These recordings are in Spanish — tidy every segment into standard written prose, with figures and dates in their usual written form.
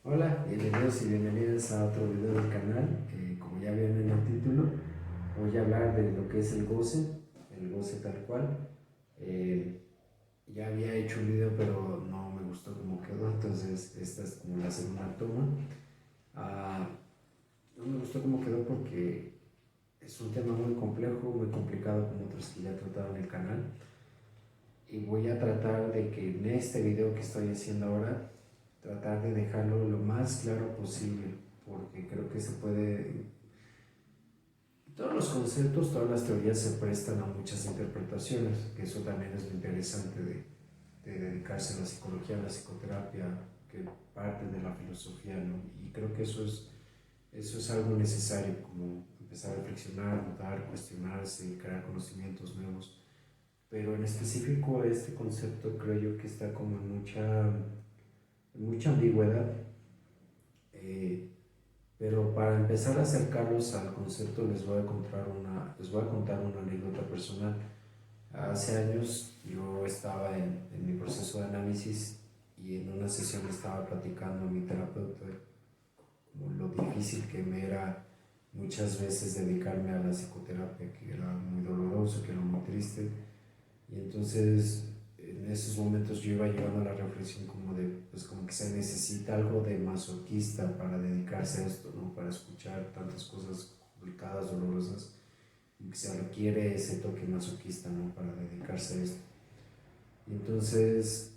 Hola, bienvenidos y bienvenidas a otro video del canal. Como ya vieron en el título, voy a hablar de lo que es el goce tal cual. Eh, ya había hecho un video, pero no me gustó cómo quedó, entonces esta es como la segunda toma. Ah, no me gustó cómo quedó porque es un tema muy complejo, muy complicado como otros que ya he tratado en el canal. Y voy a tratar de que en este video que estoy haciendo ahora tratar de dejarlo lo más claro posible, porque creo que se puede, todos los conceptos, todas las teorías se prestan a muchas interpretaciones, que eso también es lo interesante de dedicarse a la psicología, a la psicoterapia, que parte de la filosofía, ¿no? Y creo que eso es algo necesario, como empezar a reflexionar, notar, cuestionarse, crear conocimientos nuevos. Pero en específico este concepto creo yo que está como en mucha ambigüedad. Eh, pero para empezar a acercarlos al concepto les voy a contar una anécdota personal. Hace años yo estaba en mi proceso de análisis y en una sesión estaba platicando a mi terapeuta como lo difícil que me era muchas veces dedicarme a la psicoterapia, que era muy doloroso, que era muy triste. Y entonces en esos momentos yo iba llegando a la reflexión como de, pues como que se necesita algo de masoquista para dedicarse a esto, ¿no? Para escuchar tantas cosas complicadas, dolorosas, como que se requiere ese toque masoquista, ¿no? Para dedicarse a esto. Y entonces,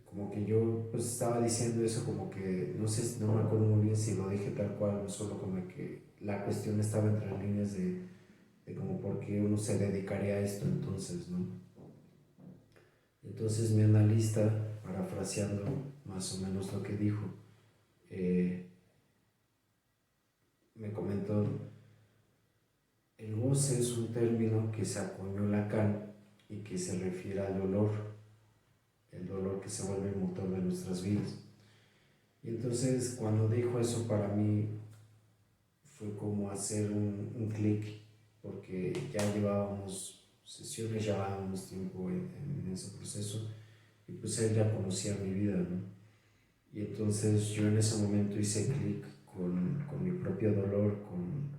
como que yo pues estaba diciendo eso como que, no sé, no me acuerdo muy bien si lo dije tal cual o solo como que la cuestión estaba entre líneas de como por qué uno se dedicaría a esto entonces, ¿no? Entonces mi analista, parafraseando más o menos lo que dijo, eh, me comentó, el goce es un término que se acuñó Lacan y que se refiere al dolor, el dolor que se vuelve el motor de nuestras vidas. Y entonces cuando dijo eso para mí fue como hacer un clic, porque ya llevábamos sesiones, ya llevábamos tiempo en ese proceso y pues él ya conocía mi vida, ¿no? Y entonces yo en ese momento hice clic con mi propio dolor, con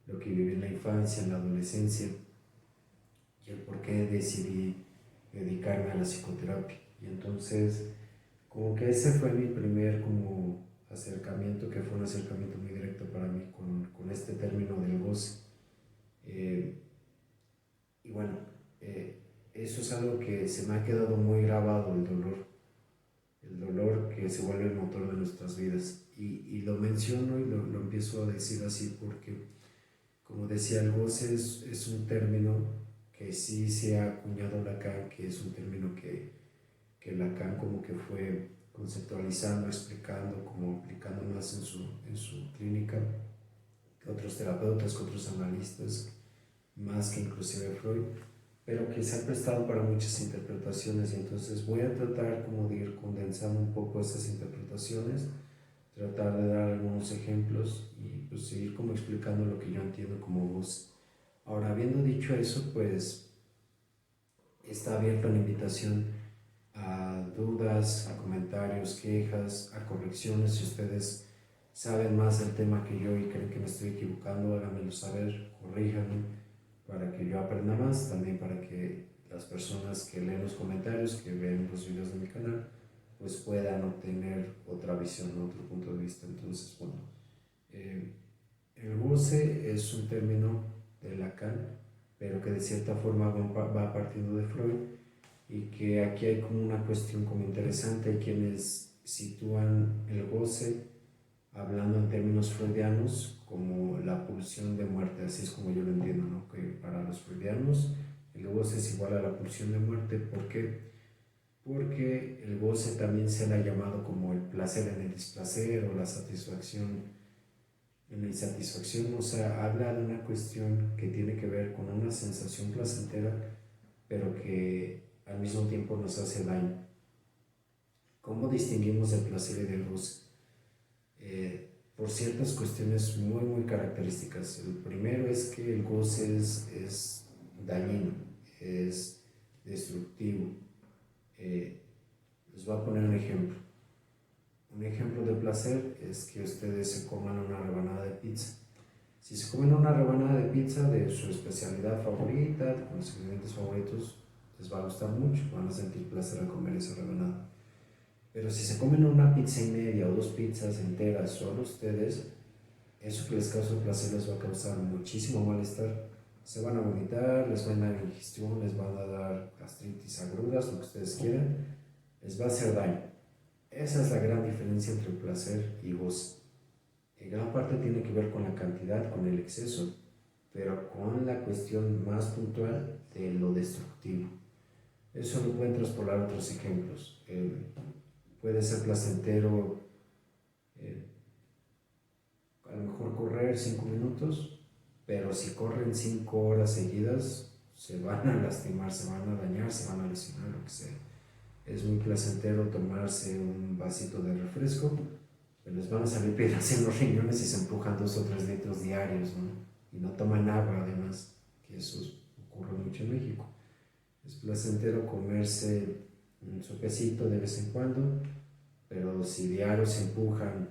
lo que viví en la infancia, en la adolescencia y el por qué decidí dedicarme a la psicoterapia. Y entonces como que ese fue mi primer como acercamiento, que fue un acercamiento muy directo para mí con este término del goce. Eh, y bueno, eh, eso es algo que se me ha quedado muy grabado, el dolor que se vuelve el motor de nuestras vidas. Y lo menciono y lo empiezo a decir así porque, como decía, el goce es un término que sí se ha acuñado Lacan, que es un término que Lacan como que fue conceptualizando, explicando, como aplicando más en su clínica que otros terapeutas, que otros analistas, más que inclusive Freud, pero que se ha prestado para muchas interpretaciones. Y entonces voy a tratar como de ir condensando un poco esas interpretaciones, tratar de dar algunos ejemplos y pues seguir como explicando lo que yo entiendo como voz. Ahora, habiendo dicho eso, pues está abierta la invitación a dudas, a comentarios, quejas, a correcciones. Si ustedes saben más del tema que yo y creen que me estoy equivocando, háganmelo saber, corríjanme para que yo aprenda más, también para que las personas que leen los comentarios, que ven los videos de mi canal, pues puedan obtener otra visión, otro punto de vista. Entonces, bueno, eh, el goce es un término de Lacan, pero que de cierta forma va partiendo de Freud, y que aquí hay como una cuestión como interesante. Hay quienes sitúan el goce, hablando en términos freudianos, como la pulsión de muerte, así es como yo lo entiendo, ¿no? Que para los freudianos el goce es igual a la pulsión de muerte. ¿Por qué? Porque el goce también se le ha llamado como el placer en el displacer o la satisfacción en la insatisfacción. O sea, habla de una cuestión que tiene que ver con una sensación placentera, pero que al mismo tiempo nos hace daño. ¿Cómo distinguimos el placer y del goce? Por ciertas cuestiones muy características. El primero es que el goce es dañino, es destructivo. Les voy a poner un ejemplo. Un ejemplo de placer es que ustedes se coman una rebanada de pizza. Si se comen una rebanada de pizza de su especialidad favorita, con los ingredientes favoritos, les va a gustar mucho, van a sentir placer al comer esa rebanada. Pero si se comen una pizza y media o dos pizzas enteras solo ustedes, eso que les causa placer les va a causar muchísimo malestar. Se van a vomitar, les va a dar indigestión, les van a dar gastritis, agruras, lo que ustedes quieran, les va a hacer daño. Esa es la gran diferencia entre placer y goce. En gran parte tiene que ver con la cantidad, con el exceso, pero con la cuestión más puntual de lo destructivo. Eso lo pueden traspolar a otros ejemplos. Puede ser placentero a lo mejor correr 5 minutos, pero si corren 5 horas seguidas, se van a lastimar, se van a dañar, se van a lesionar, lo que sea. Es muy placentero tomarse un vasito de refresco, pero les van a salir piedras en los riñones y se empujan 2 o 3 litros diarios, ¿no? Y no toman agua, además, que eso ocurre mucho en México. Es placentero comerse un sopecito de vez en cuando, pero si diarios se empujan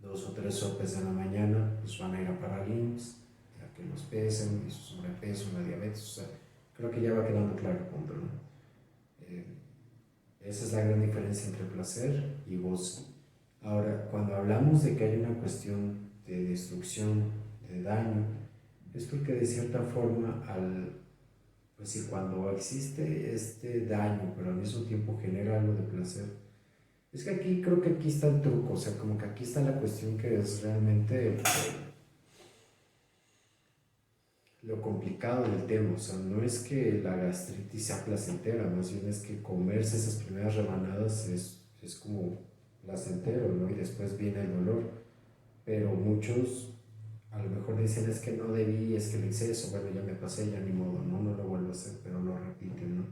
2 o 3 sopes en la mañana, pues van a ir a parar IMSS, a que los pesen, y su sobrepeso, la diabetes, o sea, creo que ya va quedando claro el punto, ¿no? Esa es la gran diferencia entre placer y goce. Ahora, cuando hablamos de que hay una cuestión de destrucción, de daño, es porque de cierta forma, pues sí, cuando existe este daño, pero al mismo tiempo genera algo de placer, es que aquí creo que aquí está el truco, o sea, como que aquí está la cuestión que es realmente lo complicado del tema, o sea, no es que la gastritis sea placentera, más bien es que comerse esas primeras rebanadas es como placentero, ¿no? Y después viene el dolor, pero muchos a lo mejor dicen es que no debí, es que el exceso, bueno, ya me pasé, ya ni modo, no lo vuelvo a hacer, pero lo repiten, ¿no?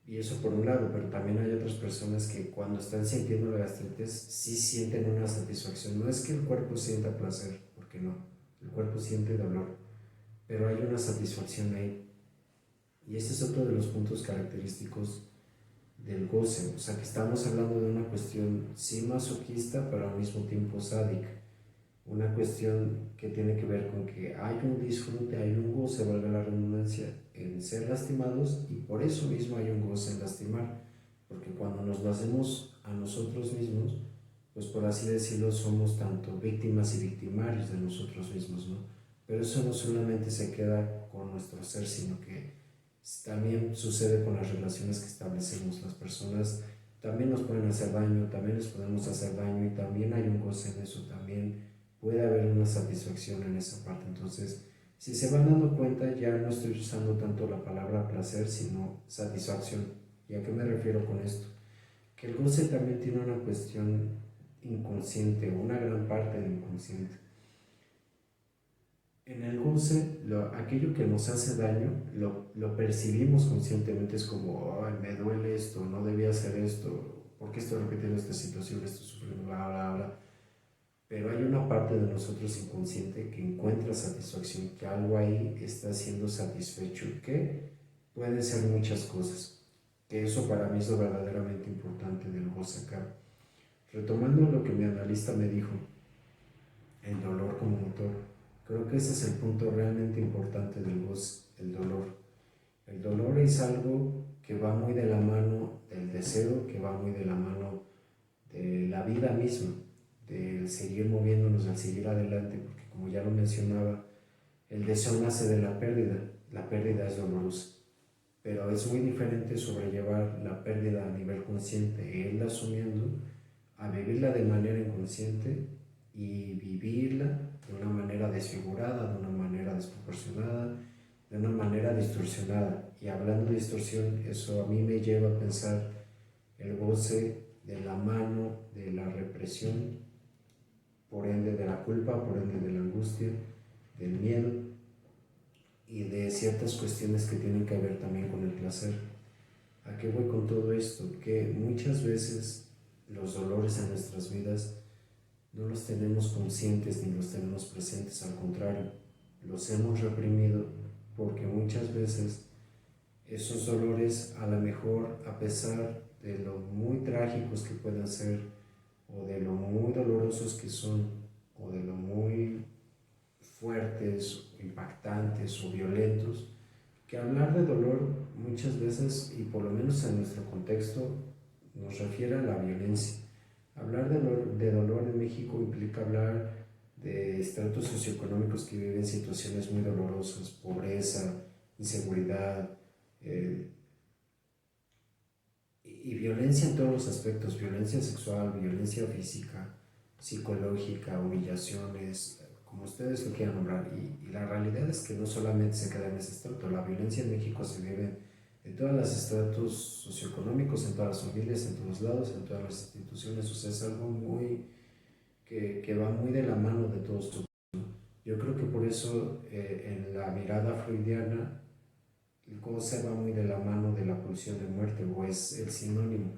Y eso por un lado, pero también hay otras personas que cuando están sintiendo la gastritis sí sienten una satisfacción. No es que el cuerpo sienta placer, porque no, el cuerpo siente dolor, pero hay una satisfacción ahí. Y ese es otro de los puntos característicos del goce, o sea que estamos hablando de una cuestión sí masoquista, pero al mismo tiempo sádica. Una cuestión que tiene que ver con que hay un disfrute, hay un goce, valga la redundancia, en ser lastimados, y por eso mismo hay un goce en lastimar, porque cuando nos lo hacemos a nosotros mismos, pues por así decirlo, somos tanto víctimas y victimarios de nosotros mismos, ¿no? Pero eso no solamente se queda con nuestro ser, sino que también sucede con las relaciones que establecemos. Las personas también nos pueden hacer daño, también les podemos hacer daño, y también hay un goce en eso, también puede haber una satisfacción en esa parte. Entonces, si se van dando cuenta, ya no estoy usando tanto la palabra placer, sino satisfacción. ¿Y a qué me refiero con esto? Que el goce también tiene una cuestión inconsciente, una gran parte de inconsciente. En el goce, aquello que nos hace daño, lo percibimos conscientemente, es como, ay, me duele esto, no debía hacer esto, ¿por qué estoy repitiendo esta situación, estoy sufriendo, bla, bla, bla? Pero hay una parte de nosotros inconsciente que encuentra satisfacción, que algo ahí está siendo satisfecho, que pueden ser muchas cosas, que eso para mí es lo verdaderamente importante del goce acá. Retomando lo que mi analista me dijo, el dolor como motor, creo que ese es el punto realmente importante del goce, el dolor. El dolor es algo que va muy de la mano del deseo, que va muy de la mano de la vida misma, del seguir moviéndonos, del seguir adelante, porque como ya lo mencionaba, el deseo nace de la pérdida es dolorosa, pero es muy diferente sobrellevar la pérdida a nivel consciente, él asumiendo, a vivirla de manera inconsciente y vivirla de una manera desfigurada, de una manera desproporcionada, de una manera distorsionada. Y hablando de distorsión, eso a mí me lleva a pensar el goce de la mano de la represión, por ende de la culpa, por ende de la angustia, del miedo y de ciertas cuestiones que tienen que ver también con el placer. ¿A qué voy con todo esto? Que muchas veces los dolores en nuestras vidas no los tenemos conscientes ni los tenemos presentes, al contrario, los hemos reprimido porque muchas veces esos dolores, a lo mejor, a pesar de lo muy trágicos que puedan ser o de lo muy dolorosos que son, o de lo muy fuertes, impactantes o violentos, que hablar de dolor muchas veces, y por lo menos en nuestro contexto, nos refiere a la violencia. Hablar de dolor en México implica hablar de estratos socioeconómicos que viven situaciones muy dolorosas, pobreza, inseguridad, eh, y violencia en todos los aspectos, violencia sexual, violencia física, psicológica, humillaciones, como ustedes lo quieran nombrar. Y la realidad es que no solamente se queda en ese estrato, la violencia en México se vive en todos los estratos socioeconómicos, en todas las familias, en todos lados, en todas las instituciones. O sea, es algo muy que va muy de la mano de todos. Yo creo que por eso en la mirada freudiana el goce va muy de la mano de la pulsión de muerte, o es el sinónimo,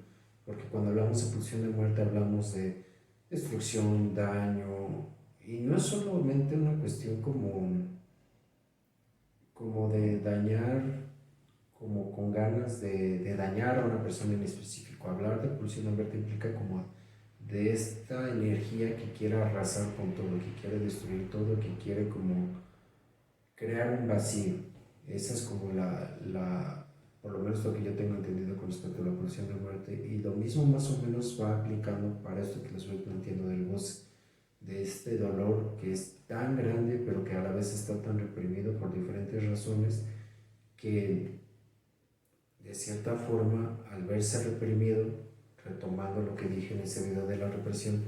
porque cuando hablamos de pulsión de muerte hablamos de destrucción, daño, y no es solamente una cuestión como de dañar, como con ganas de dañar a una persona en específico. Hablar de pulsión de muerte implica como de esta energía que quiere arrasar con todo, que quiere destruir todo, que quiere como crear un vacío. Esa es como por lo menos lo que yo tengo entendido con respecto a la pulsión de muerte. Y lo mismo más o menos va aplicando para esto que les voy planteando del goce, de este dolor que es tan grande pero que a la vez está tan reprimido por diferentes razones, que de cierta forma al verse reprimido, retomando lo que dije en ese video de la represión,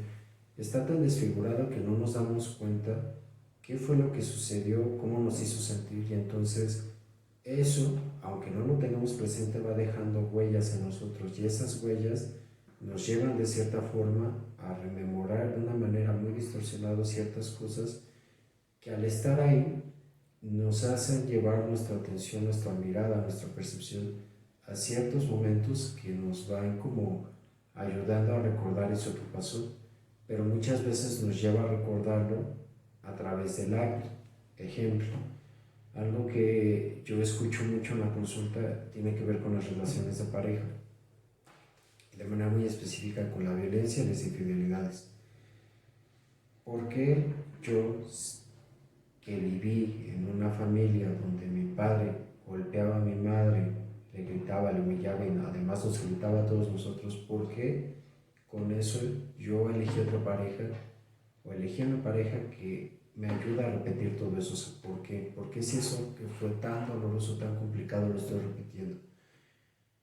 está tan desfigurado que no nos damos cuenta qué fue lo que sucedió, cómo nos hizo sentir, y entonces eso, aunque no lo tengamos presente, va dejando huellas en nosotros, y esas huellas nos llevan de cierta forma a rememorar de una manera muy distorsionada ciertas cosas que al estar ahí nos hacen llevar nuestra atención, nuestra mirada, nuestra percepción a ciertos momentos que nos van como ayudando a recordar eso que pasó, pero muchas veces nos lleva a recordarlo a través del acto. Ejemplo, algo que yo escucho mucho en la consulta tiene que ver con las relaciones de pareja, y de manera muy específica con la violencia y las infidelidades. Porque yo, que viví en una familia donde mi padre golpeaba a mi madre, le gritaba, le humillaba y además nos gritaba a todos nosotros, ¿por qué con eso yo elegí otra pareja, o elegí una pareja que me ayuda a repetir todo eso? ¿Por qué? Porque si eso que fue tan doloroso, tan complicado, lo estoy repitiendo.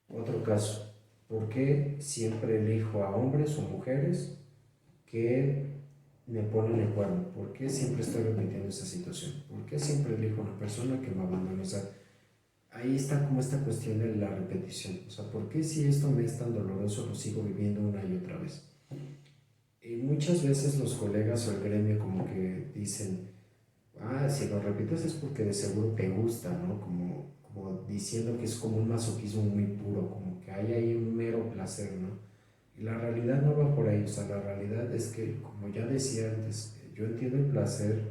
Otro caso, ¿por qué siempre elijo a hombres o mujeres que me ponen el cuerno? ¿Por qué siempre estoy repitiendo esa situación? ¿Por qué siempre elijo a una persona que me abandona? O sea, ahí está como esta cuestión de la repetición. O sea, ¿por qué si esto me es tan doloroso lo sigo viviendo una y otra vez? Y muchas veces los colegas o el gremio como que dicen, si lo repites es porque de seguro te gusta, ¿no? Como diciendo que es como un masoquismo muy puro, como que hay ahí un mero placer, ¿no? Y la realidad no va por ahí. O sea, la realidad es que, como ya decía antes, yo entiendo el placer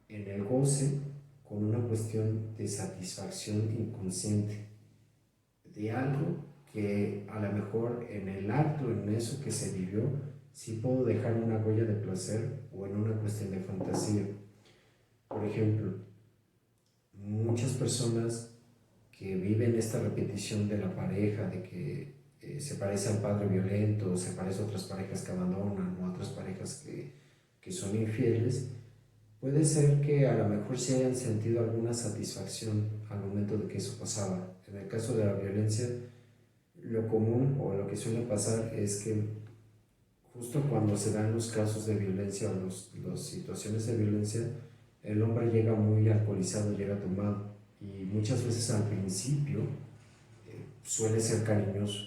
en el goce con una cuestión de satisfacción inconsciente, de algo que a lo mejor en el acto, en eso que se vivió, sí puedo dejar una huella de placer, o en una cuestión de fantasía. Por ejemplo, muchas personas que viven esta repetición de la pareja, de que se parece al padre violento, se parece a otras parejas que abandonan, o a otras parejas que son infieles, puede ser que a lo mejor se hayan sentido alguna satisfacción al momento de que eso pasaba. En el caso de la violencia, lo común o lo que suele pasar es que justo cuando se dan los casos de violencia, o las situaciones de violencia, el hombre llega muy alcoholizado, llega tomado, y muchas veces al principio suele ser cariñoso.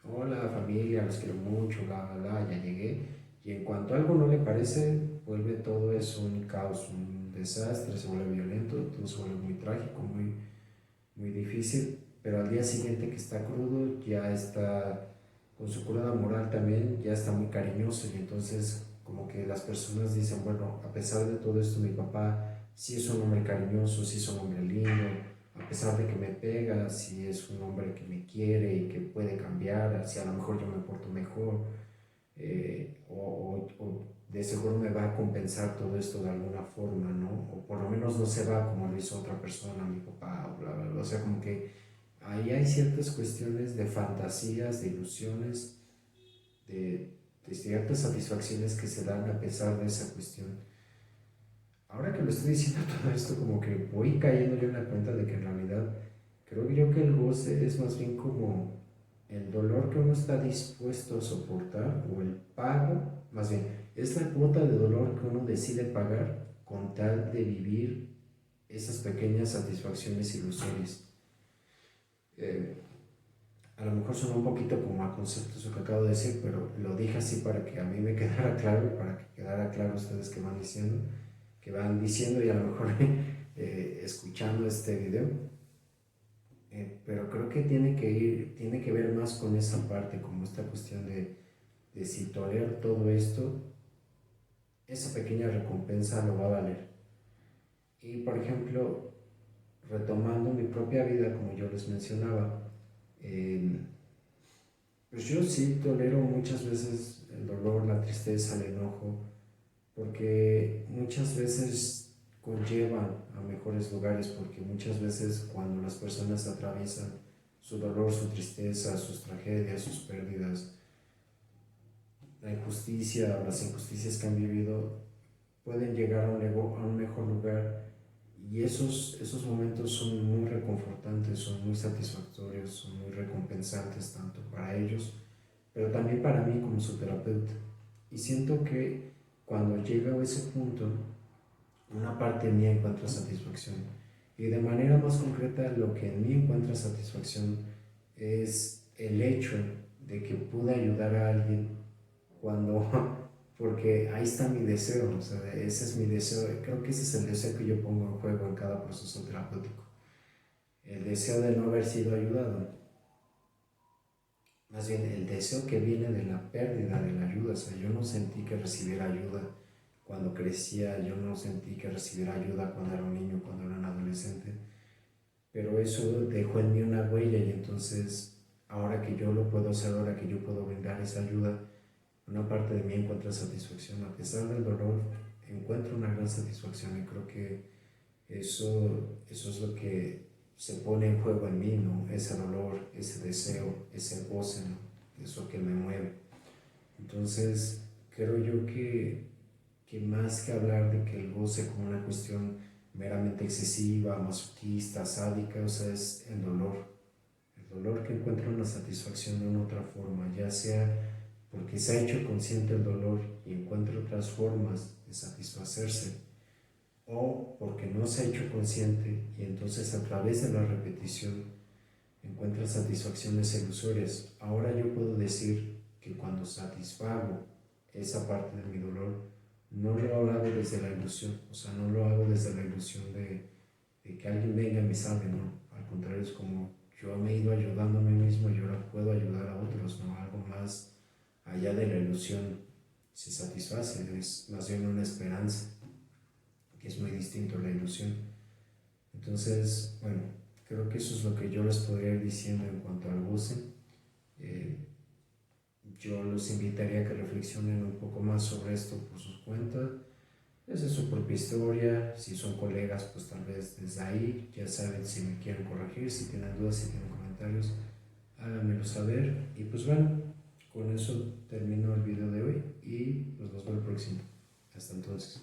Hola familia, los quiero mucho, bla, bla, bla, ya llegué. Y en cuanto algo no le parece, vuelve todo eso un caos, un desastre, se vuelve violento, todo se vuelve muy trágico, muy difícil. Pero al día siguiente, que está crudo, ya está con su cruda moral también, ya está muy cariñoso. Y entonces como que las personas dicen, bueno, a pesar de todo esto, mi papá sí es un hombre cariñoso, sí es un hombre lindo, a pesar de que me pega, si es un hombre que me quiere y que puede cambiar, si a lo mejor yo me porto mejor. de seguro me va a compensar todo esto de alguna forma, ¿no? O por lo menos no se va como lo hizo otra persona, mi papá, o bla, bla, bla. O sea, como que ahí hay ciertas cuestiones de fantasías, de ilusiones, de, de ciertas satisfacciones que se dan a pesar de esa cuestión. Ahora que lo estoy diciendo todo esto, como que voy cayendo yo en la cuenta de que en realidad creo yo que el goce es más bien como el dolor que uno está dispuesto a soportar o el pago, más bien, es la cuota de dolor que uno decide pagar con tal de vivir esas pequeñas satisfacciones ilusorias. Eh, a lo mejor suena un poquito como a concepto eso que acabo de decir, pero lo dije así para que a mí me quedara claro y para que quedara claro a ustedes que van diciendo y a lo mejor escuchando este video. Pero creo que tiene que ver más con esa parte, como esta cuestión de si tolerar todo esto, esa pequeña recompensa lo va a valer. Y por ejemplo, retomando mi propia vida, como yo les mencionaba, eh, pues yo sí tolero muchas veces el dolor, la tristeza, el enojo, porque muchas veces conllevan a mejores lugares, porque muchas veces cuando las personas atraviesan su dolor, su tristeza, sus tragedias, sus pérdidas, la injusticia o las injusticias que han vivido, pueden llegar a un mejor lugar y esos momentos son muy reconfortantes, son muy satisfactorios, son muy recompensantes tanto para ellos, pero también para mí como su terapeuta. Y siento que cuando llega a ese punto, una parte mía encuentra satisfacción. Y de manera más concreta, lo que en mí encuentra satisfacción es el hecho de que pude ayudar a alguien cuando, porque ahí está mi deseo, o sea, ese es mi deseo, creo que ese es el deseo que yo pongo en juego en cada proceso terapéutico, el deseo de no haber sido ayudado, más bien el deseo que viene de la pérdida de la ayuda, o sea, yo no sentí que recibiera ayuda cuando crecía, yo no sentí que recibiera ayuda cuando era un niño, cuando era un adolescente, pero eso dejó en mí una huella y entonces ahora que yo lo puedo hacer, ahora que yo puedo brindar esa ayuda, una parte de mí encuentra satisfacción, a pesar del dolor, encuentro una gran satisfacción y creo que eso es lo que se pone en juego en mí, ¿no? Ese dolor, ese deseo, ese goce, ¿no? Eso que me mueve. Entonces, creo yo que más que hablar de que el goce como una cuestión meramente excesiva, masoquista, sádica, o sea, es el dolor que encuentra una satisfacción de una otra forma, ya sea porque se ha hecho consciente el dolor y encuentra otras formas de satisfacerse, o porque no se ha hecho consciente y entonces a través de la repetición encuentra satisfacciones ilusorias. Ahora yo puedo decir que cuando satisfago esa parte de mi dolor, no lo hago desde la ilusión, o sea, no lo hago desde la ilusión de que alguien venga y me salve, no, al contrario, es como yo me he ido ayudando a mí mismo y ahora puedo ayudar a otros, no, algo más allá de la ilusión se satisface, es más bien una esperanza, que es muy distinto a la ilusión. Entonces, bueno, creo que eso es lo que yo les podría ir diciendo en cuanto al goce. Eh, yo los invitaría a que reflexionen un poco más sobre esto por sus cuentas, desde su propia historia, si son colegas, pues tal vez desde ahí, ya saben si me quieren corregir, si tienen dudas, si tienen comentarios, háganmelo saber. Y pues bueno, con eso termino el video de hoy y pues nos vemos el próximo. Hasta entonces.